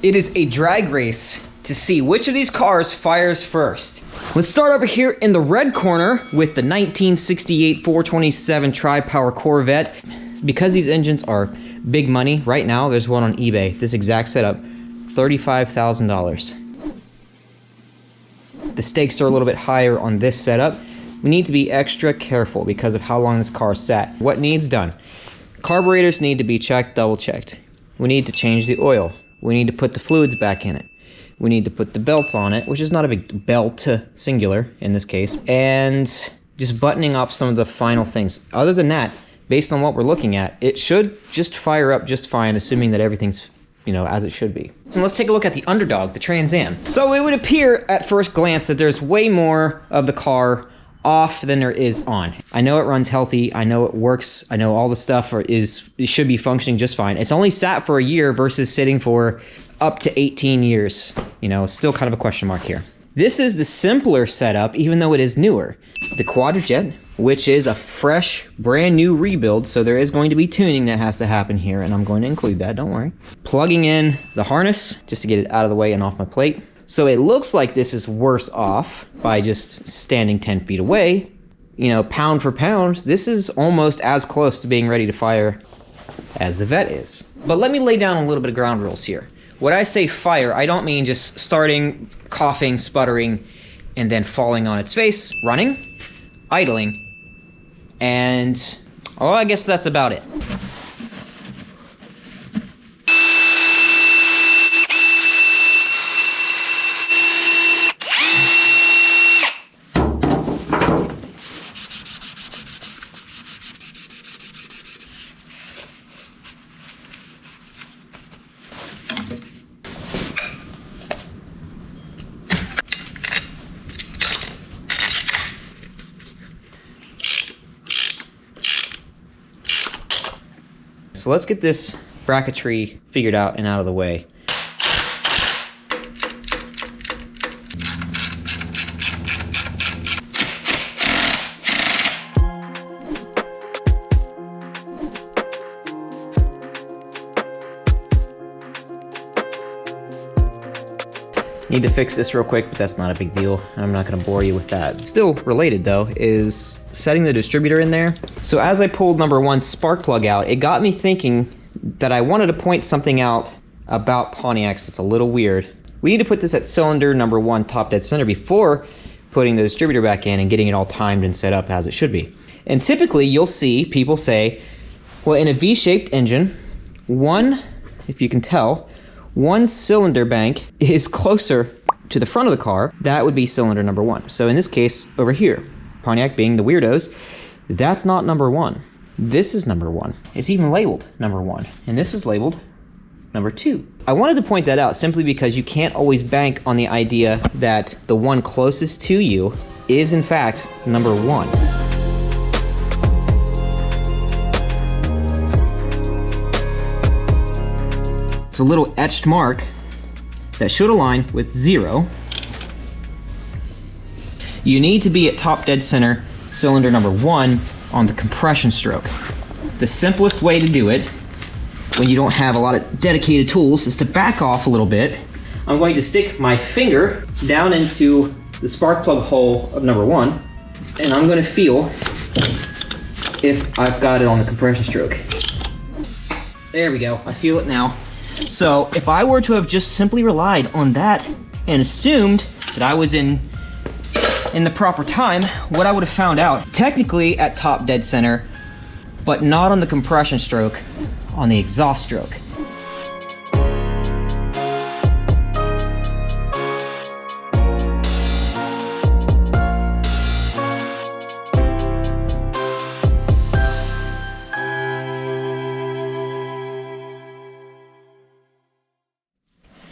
It is a drag race to see which of these cars fires first. Let's start over here in the red corner with the 1968 427 tri-power Corvette. Because these engines are big money, right now there's one on eBay, this exact setup, $35,000. The stakes are a little bit higher on this setup. We need to be extra careful because of how long this car sat. What needs done? Carburetors need to be checked, double checked. We need to change the oil. We need to put the fluids back in it. We need to put the belts on it, which is not a big belt, singular in this case, and just buttoning up some of the final things. Other than that, based on what we're looking at, it should just fire up just fine, assuming that everything's, as it should be. And let's take a look at the underdog, the Trans Am. So it would appear at first glance that there's way more of the car off than there is on. I know it runs healthy, I know it works, I know all the stuff it should be functioning just fine. It's only sat for a year versus sitting for up to 18 years. Still kind of a question mark here. This is the simpler setup, even though it is newer. The Quadrajet, which is a fresh, brand new rebuild, so there is going to be tuning that has to happen here, and I'm going to include that, don't worry. Plugging in the harness, just to get it out of the way and off my plate. So it looks like this is worse off by just standing 10 feet away. Pound for pound, this is almost as close to being ready to fire as the Vette is. But let me lay down a little bit of ground rules here. When I say fire, I don't mean just starting, coughing, sputtering, and then falling on its face, running, idling, and, I guess that's about it. So let's get this bracketry figured out and out of the way. Need to fix this real quick, but that's not a big deal. I'm not gonna bore you with that. Still related though, is setting the distributor in there. So as I pulled number one spark plug out, it got me thinking that I wanted to point something out about Pontiacs that's a little weird. We need to put this at cylinder number one, top dead center, before putting the distributor back in and getting it all timed and set up as it should be. And typically you'll see people say, well, in a V-shaped engine, if you can tell, one cylinder bank is closer to the front of the car. That would be cylinder number one. So in this case, over here, Pontiac being the weirdos, that's not number one. This is number one. It's even labeled number one. And this is labeled number two. I wanted to point that out simply because you can't always bank on the idea that the one closest to you is in fact number one. It's a little etched mark that should align with 0. You need to be at top dead center, cylinder number 1 on the compression stroke. The simplest way to do it, when you don't have a lot of dedicated tools, is to back off a little bit. I'm going to stick my finger down into the spark plug hole of number 1, and I'm going to feel if I've got it on the compression stroke. There we go, I feel it now. So if I were to have just simply relied on that and assumed that I was in the proper time, what I would have found out, technically at top dead center, but not on the compression stroke, on the exhaust stroke.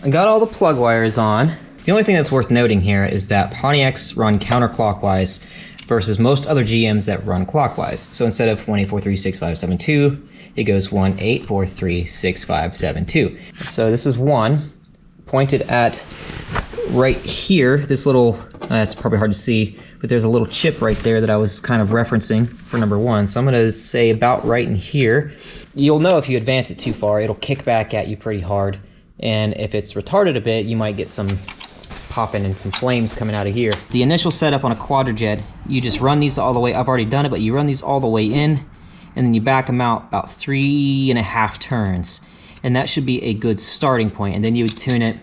I got all the plug wires on. The only thing that's worth noting here is that Pontiacs run counterclockwise versus most other GMs that run clockwise. So instead of 1, 8, 4, 3, 6, 5, 7, 2, it goes 1, 8, 4, 3, 6, 5, 7, 2. So this is 1, pointed at right here, this little, it's probably hard to see, but there's a little chip right there that I was kind of referencing for number 1. So I'm gonna say about right in here. You'll know if you advance it too far, it'll kick back at you pretty hard. And if it's retarded a bit, you might get some popping and some flames coming out of here. The initial setup on a quadrajet, you just run these all the way, I've already done it, but you run these all the way in, and then you back them out about 3.5 turns. And that should be a good starting point. And then you would tune it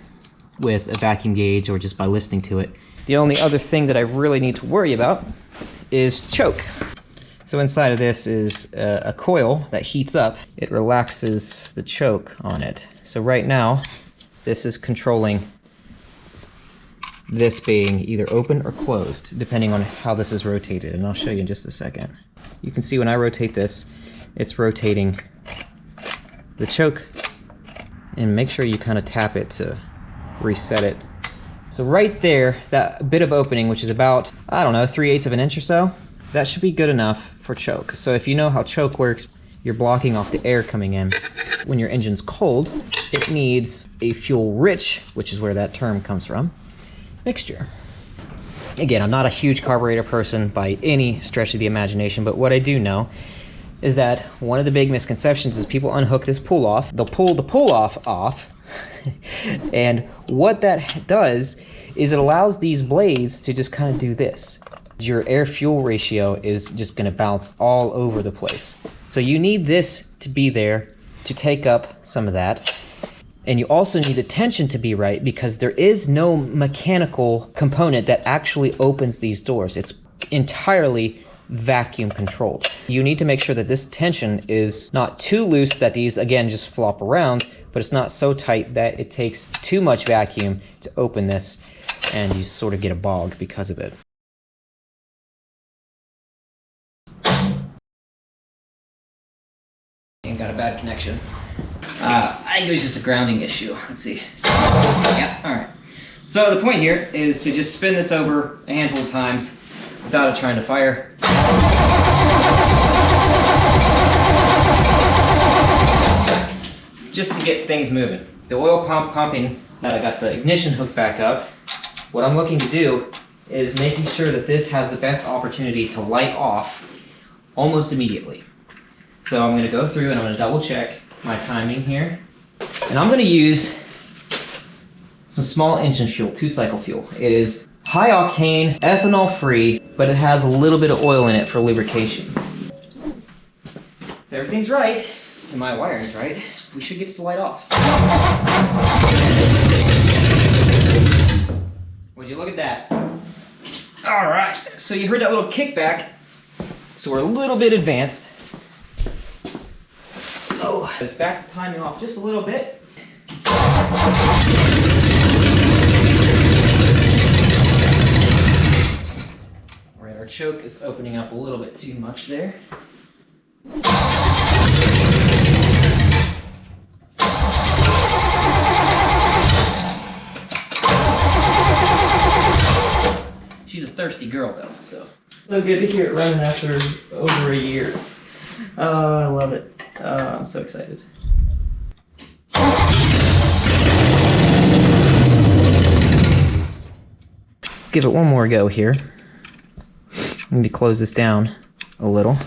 with a vacuum gauge or just by listening to it. The only other thing that I really need to worry about is choke. So inside of this is a coil that heats up. It relaxes the choke on it. So right now, this is controlling this being either open or closed, depending on how this is rotated. And I'll show you in just a second. You can see when I rotate this, it's rotating the choke. And make sure you kind of tap it to reset it. So right there, that bit of opening, which is about, I don't know, 3/8 of an inch or so, that should be good enough for choke. So if you know how choke works, you're blocking off the air coming in. When your engine's cold, it needs a fuel-rich, which is where that term comes from, mixture. Again, I'm not a huge carburetor person by any stretch of the imagination, but what I do know is that one of the big misconceptions is people unhook this pull-off, they'll pull the pull-off off, and what that does is it allows these blades to just kind of do this. Your air-fuel ratio is just going to bounce all over the place. So you need this to be there to take up some of that. And you also need the tension to be right because there is no mechanical component that actually opens these doors. It's entirely vacuum controlled. You need to make sure that this tension is not too loose that these, again, just flop around, but it's not so tight that it takes too much vacuum to open this and you sort of get a bog because of it. And got a bad connection. I think it was just a grounding issue. Let's see. Yeah, all right. So the point here is to just spin this over a handful of times without it trying to fire. Just to get things moving. The oil pump pumping, now I got the ignition hooked back up. What I'm looking to do is making sure that this has the best opportunity to light off almost immediately. So I'm going to go through and I'm going to double check my timing here. And I'm going to use some small engine fuel, 2-cycle fuel. It is high octane, ethanol free, but it has a little bit of oil in it for lubrication. If everything's right, and my wiring's right, we should get it to light off. Would you look at that? All right, so you heard that little kickback. So we're a little bit advanced. Oh, let's back the timing off just a little bit. All right, our choke is opening up a little bit too much there. She's a thirsty girl though, so. So good to hear it running after over a year. Oh, I love it. I'm so excited. Give it one more go here. I need to close this down a little.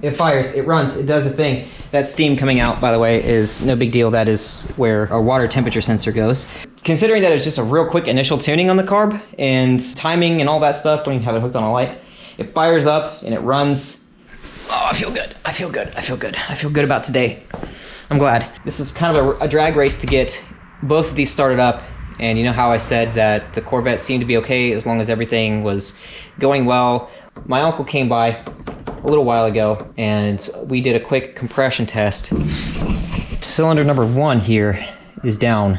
It fires, it runs, it does a thing. That steam coming out, by the way, is no big deal. That is where our water temperature sensor goes. Considering that it's just a real quick initial tuning on the carb and timing and all that stuff, don't even have it hooked on a light, it fires up and it runs. Oh, I feel good, I feel good, I feel good. I feel good about today. I'm glad. This is kind of a drag race to get both of these started up. And you know how I said that the Corvette seemed to be okay as long as everything was going well. My uncle came by a little while ago and we did a quick compression test. Cylinder number 1 here is down.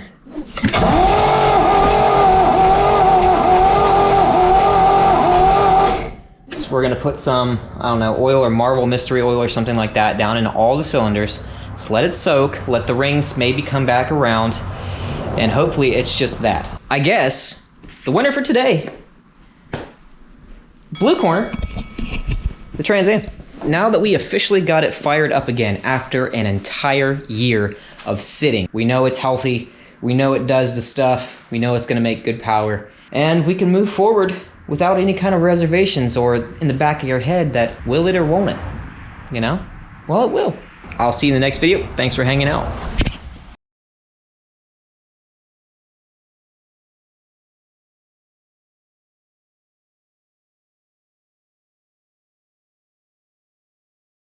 So we're gonna put some, I don't know, oil or Marvel mystery oil or something like that down in all the cylinders Just let it soak, let the rings maybe come back around, and hopefully it's just that. I guess the winner for today, blue corner, the Trans Am. Now that we officially got it fired up again after an entire year of sitting, we know it's healthy, we know it does the stuff, we know it's gonna make good power, and we can move forward without any kind of reservations or in the back of your head that will it or won't it, you know? Well, it will. I'll see you in the next video. Thanks for hanging out.